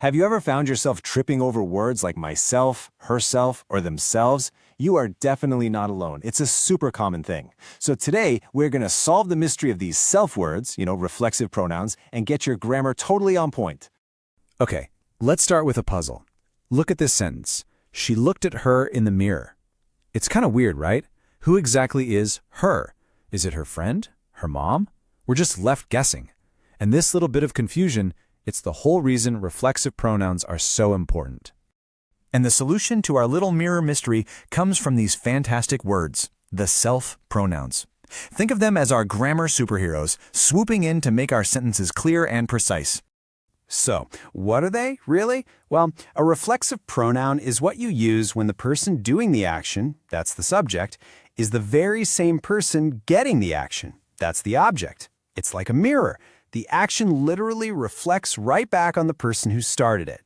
Have you ever found yourself tripping over words like myself, herself, or themselves? You are definitely not alone. It's a super common thing. So today, we're going to solve the mystery of these self words, reflexive pronouns, and get your grammar totally on point. Okay, let's start with a puzzle. Look at this sentence. She looked at her in the mirror. It's kind of weird, right? Who exactly is her? Is it her friend? Her mom? We're just left guessing. And this little bit of confusion, it's the whole reason reflexive pronouns are so important. And the solution to our little mirror mystery comes from these fantastic words, the self pronouns. Think of them as our grammar superheroes, swooping in to make our sentences clear and precise. So, what are they, really? Well, a reflexive pronoun is what you use when the person doing the action, that's the subject, is the very same person getting the action, that's the object. It's like a mirror. The action literally reflects right back on the person who started it.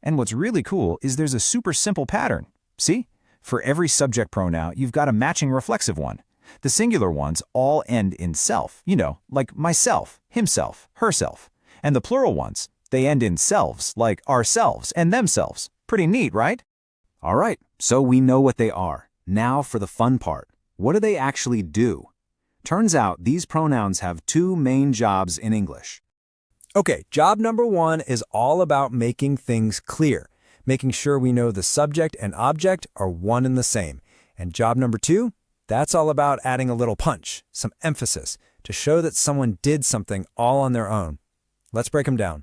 And what's really cool is there's a super simple pattern. See? For every subject pronoun, you've got a matching reflexive one. The singular ones all end in self, like myself, himself, herself. And the plural ones, they end in selves, like ourselves and themselves. Pretty neat, right? All right, so we know what they are. Now for the fun part. What do they actually do? Turns out these pronouns have two main jobs in English. Okay, job number one is all about making things clear, making sure we know the subject and object are one and the same. And job number two, that's all about adding a little punch, some emphasis, to show that someone did something all on their own. Let's break them down.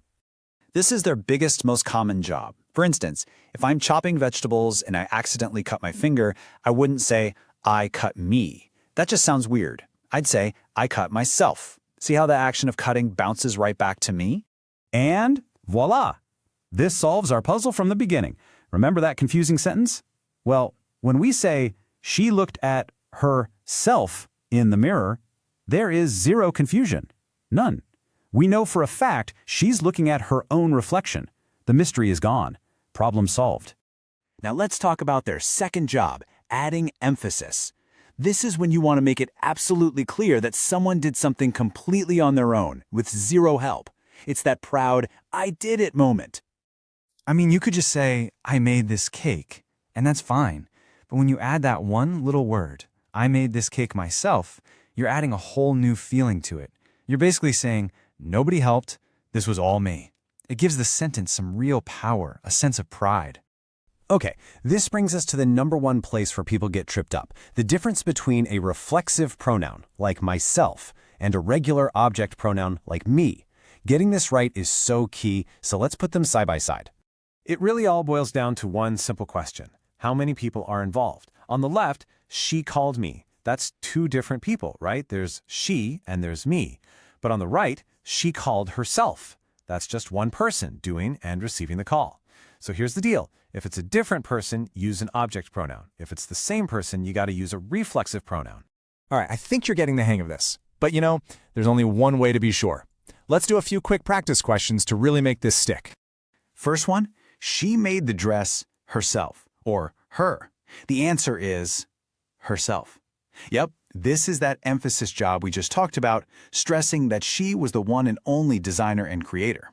This is their biggest, most common job. For instance, if I'm chopping vegetables and I accidentally cut my finger, I wouldn't say, I cut me. That just sounds weird. I'd say, I cut myself. See how the action of cutting bounces right back to me? And voila! This solves our puzzle from the beginning. Remember that confusing sentence? Well, when we say, she looked at herself in the mirror, there is zero confusion. None. We know for a fact she's looking at her own reflection. The mystery is gone. Problem solved. Now let's talk about their second job, adding emphasis. This is when you want to make it absolutely clear that someone did something completely on their own, with zero help. It's that proud, I did it moment. I mean, you could just say, I made this cake, and that's fine. But when you add that one little word, I made this cake myself, you're adding a whole new feeling to it. You're basically saying, nobody helped, this was all me. It gives the sentence some real power, a sense of pride. Okay, this brings us to the number one place where people get tripped up, the difference between a reflexive pronoun, like myself, and a regular object pronoun, like me. Getting this right is so key, so let's put them side by side. It really all boils down to one simple question. How many people are involved? On the left, she called me. That's two different people, right? There's she and there's me. But on the right, she called herself. That's just one person doing and receiving the call. So here's the deal. If it's a different person, use an object pronoun. If it's the same person, you got to use a reflexive pronoun. All right, I think you're getting the hang of this. But there's only one way to be sure. Let's do a few quick practice questions to really make this stick. First one, she made the dress herself, or her. The answer is herself. Yep, this is that emphasis job we just talked about, stressing that she was the one and only designer and creator.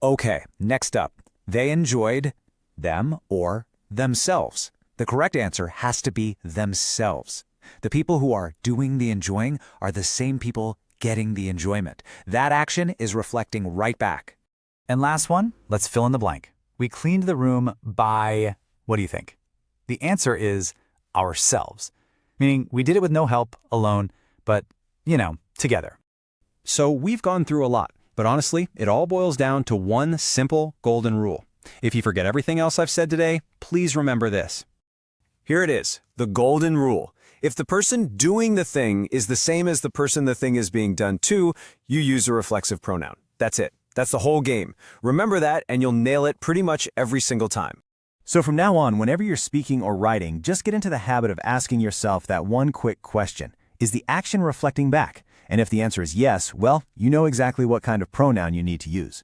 Okay, next up, they enjoyed them or themselves. The correct answer has to be themselves. The people who are doing the enjoying are the same people getting the enjoyment. That action is reflecting right back. And last one, let's fill in the blank. We cleaned the room by, what do you think? The answer is ourselves, meaning we did it with no help, alone, but, together. So we've gone through a lot, but honestly, it all boils down to one simple golden rule. If you forget everything else I've said today, please remember this. Here it is, the golden rule. If the person doing the thing is the same as the person the thing is being done to, you use a reflexive pronoun. That's it. That's the whole game. Remember that and you'll nail it pretty much every single time. So from now on, whenever you're speaking or writing, just get into the habit of asking yourself that one quick question. Is the action reflecting back? And if the answer is yes, well, you know exactly what kind of pronoun you need to use.